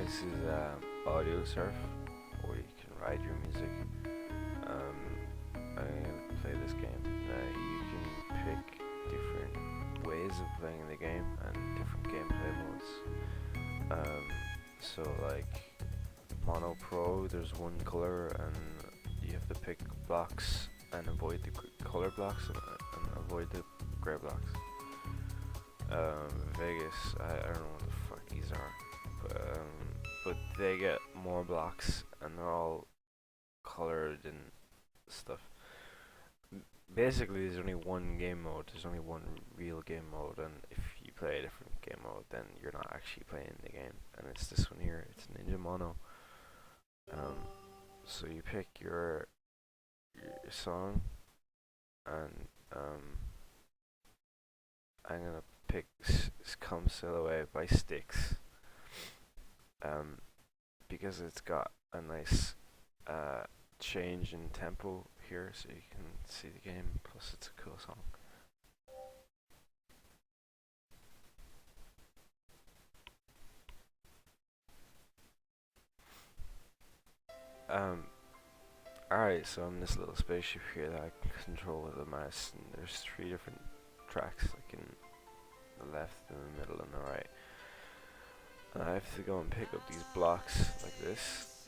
This is Audiosurf, where you can write your music. I'm gonna play this game. You can pick different ways of playing the game and different gameplay modes. So like Mono Pro, there's one color and you have to pick blocks and avoid the color blocks and avoid the gray blocks. Vegas, I don't know what the fuck these are, but they get more blocks and they're all colored and stuff. Basically, there's only one game mode. There's only one real game mode, and if you play a different game mode, then you're not actually playing the game. And it's this one here. It's Ninja Mono. So you pick your song, and I'm gonna pick Come Sail Away by Styx, because it's got a nice change in tempo here, so you can see the game, plus it's a cool song. Alright, so I'm in this little spaceship here that I can control with a mouse, and there's 3 different tracks, like in the left, in the middle, and the right. And I have to go and pick up these blocks like this,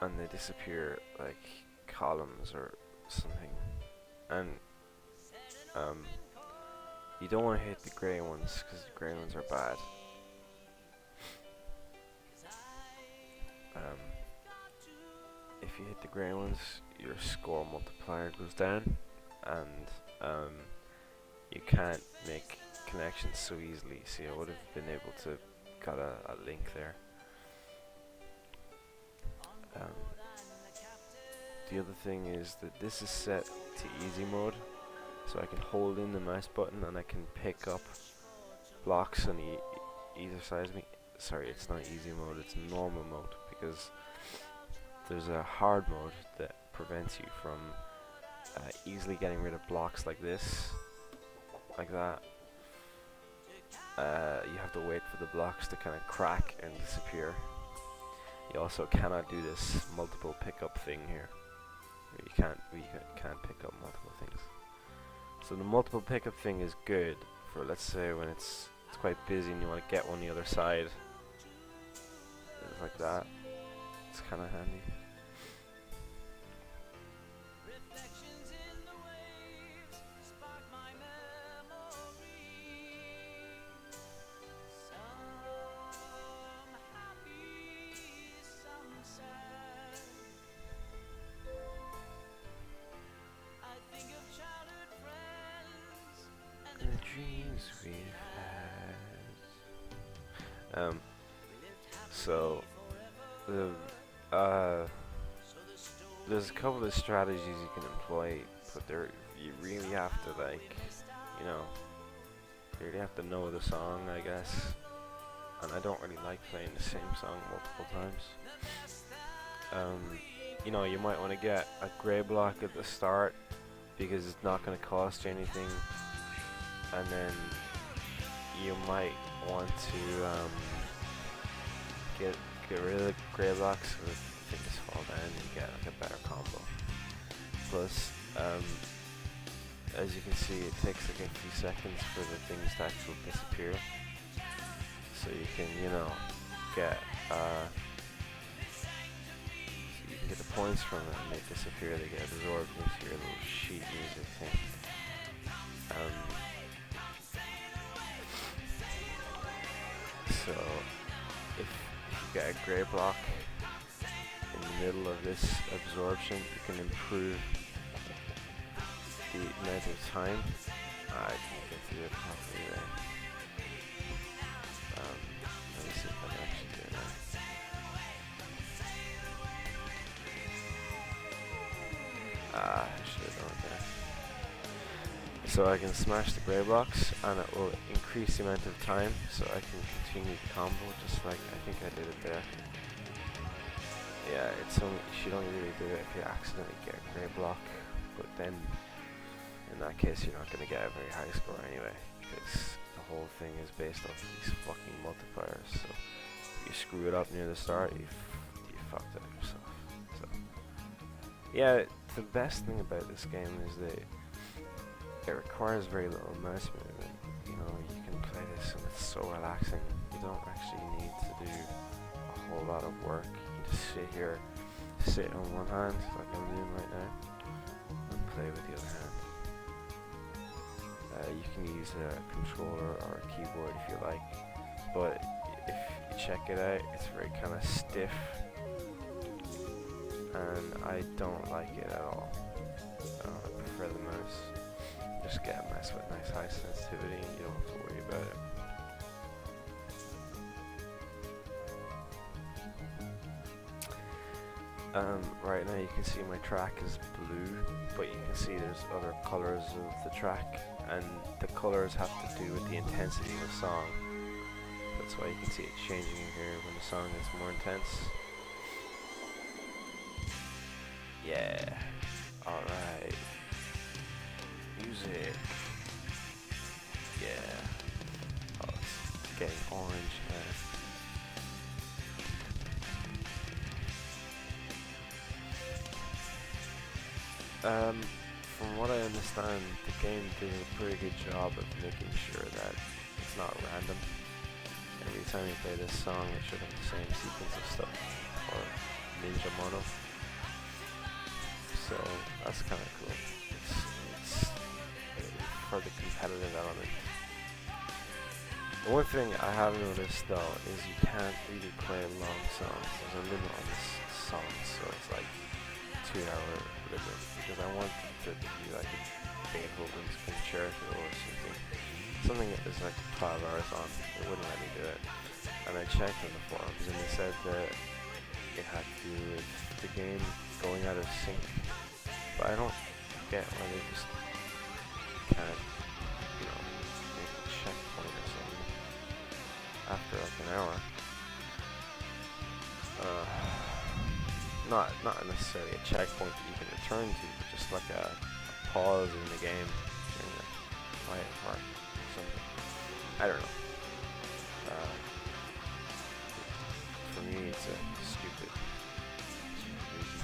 and they disappear like columns or something. And you don't want to hit the grey ones because the grey ones are bad. If you hit the grey ones, your score multiplier goes down, and you can't make connections so easily. See, I would have been able to got a link there. The other thing is that this is set to easy mode, so I can hold in the mouse button and I can pick up blocks on either side of me. Sorry, it's not easy mode, it's normal mode, because there's a hard mode that prevents you from easily getting rid of blocks like this, like that. You have to wait for the blocks to kind of crack and disappear. You also cannot do this multiple pickup thing here. You can't pick up multiple things. So the multiple pickup thing is good for, let's say, when it's quite busy and you want to get one the other side. It's like that. It's kind of handy. Dreams we've had. So there's a couple of strategies you can employ, but you really have to, like, you really have to know the song, I guess. And I don't really like playing the same song multiple times. You might want to get a grey block at the start because it's not going to cost you anything. And then you might want to get rid of the grey blocks so that things fall down and you get like a better combo. Plus, as you can see, it takes like a few seconds for the things to actually disappear. So you can, get the points from it and they disappear. They get absorbed into your little sheet music thing. So if you get a grey block in the middle of this absorption, you can improve the amount of time. I can't get through it properly there. Let me see if I can actually do it now. I should have done it there. So I can smash the grey blocks and it will increase the amount of time, so I can continue the combo just like I think I did it there. Yeah, you should only really do it if you accidentally get a grey block, but then in that case you're not going to get a very high score anyway, because the whole thing is based off these fucking multipliers. So you screw it up near the start, you fucked it up yourself. So yeah, the best thing about this game is that it requires very little mouse movement. You know, you can play this and it's so relaxing. You don't actually need to do a whole lot of work. You can just sit on one hand like I'm doing right now, and play with the other hand. You can use a controller or a keyboard if you like, but if you check it out, it's very kind of stiff, and I don't like it at all. I prefer the mouse. Just get a mouse with nice high sensitivity, and you don't have to worry about it. Right now you can see my track is blue, but you can see there's other colors of the track, and the colors have to do with the intensity of the song. That's why you can see it changing here when the song is more intense. Yeah. Alright. Music. Yeah. Oh, it's getting orange now. From what I understand, the game did a pretty good job of making sure that it's not random. Every time you play this song, it should have the same sequence of stuff, or ninja mono. So that's kind of cool. It's for the competitive element. The one thing I have noticed though is you can't really play long songs. There's a limit on this song, so it's like 2-hour limit, because I want it to be like a Beethoven's concerto or something that is like 12 hours on. It wouldn't let me do it, and I checked on the forums and they said that it had to do with the game going out of sync, but I don't get why they just can't, you know, make a checkpoint or something after like an hour. Not necessarily a checkpoint that you can return to, but just like a pause in the game during a quiet part or something. I don't know. For me, it's a stupid reason.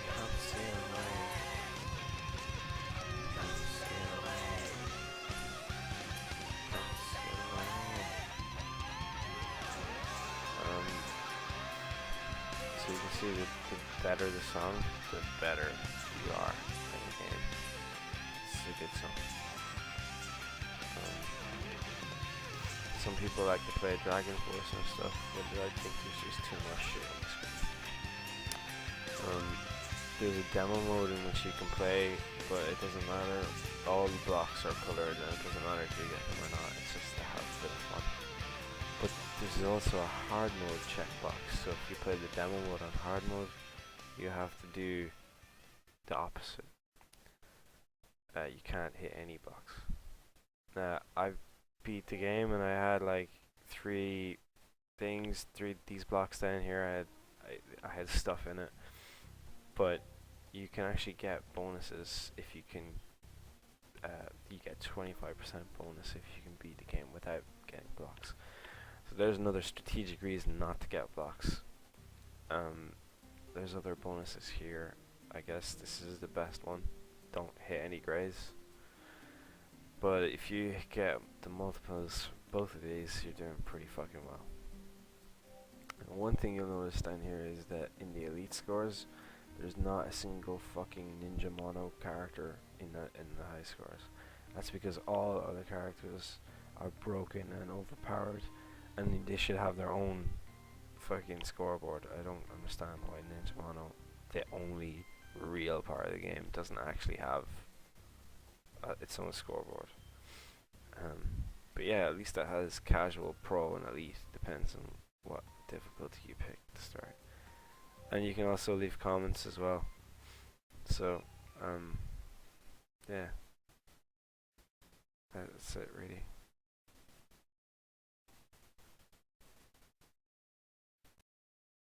Can't sail away. Can't sail away. Can't sail away. So you can see that the better the song, the better you are in the game. It's a good song. Some people like to play Dragon Force and stuff, but I think there's just too much shit on the screen. There's a demo mode in which you can play, but it doesn't matter. All the blocks are colored, and it doesn't matter if you get them or not. It's just to have a bit of fun. But there's also a hard mode checkbox, so if you play the demo mode on hard mode, you have to do the opposite. You can't hit any blocks. Now, I beat the game and I had like three these blocks down here. I had stuff in it, but you can actually get bonuses if you can. You get 25% bonus if you can beat the game without getting blocks. So there's another strategic reason not to get blocks. There's other bonuses here. I guess this is the best one. Don't hit any grays. But if you get the multiples, both of these, you're doing pretty fucking well. And one thing you'll notice down here is that in the elite scores, there's not a single fucking ninja mono character in the high scores. That's because all other characters are broken and overpowered, and they should have their own fucking scoreboard. I don't understand why ninja mono, the only real part of the game, doesn't actually have its own scoreboard. But yeah, at least it has casual, pro, and elite. Depends on what difficulty you pick to start. And you can also leave comments as well. So, yeah, that's it really.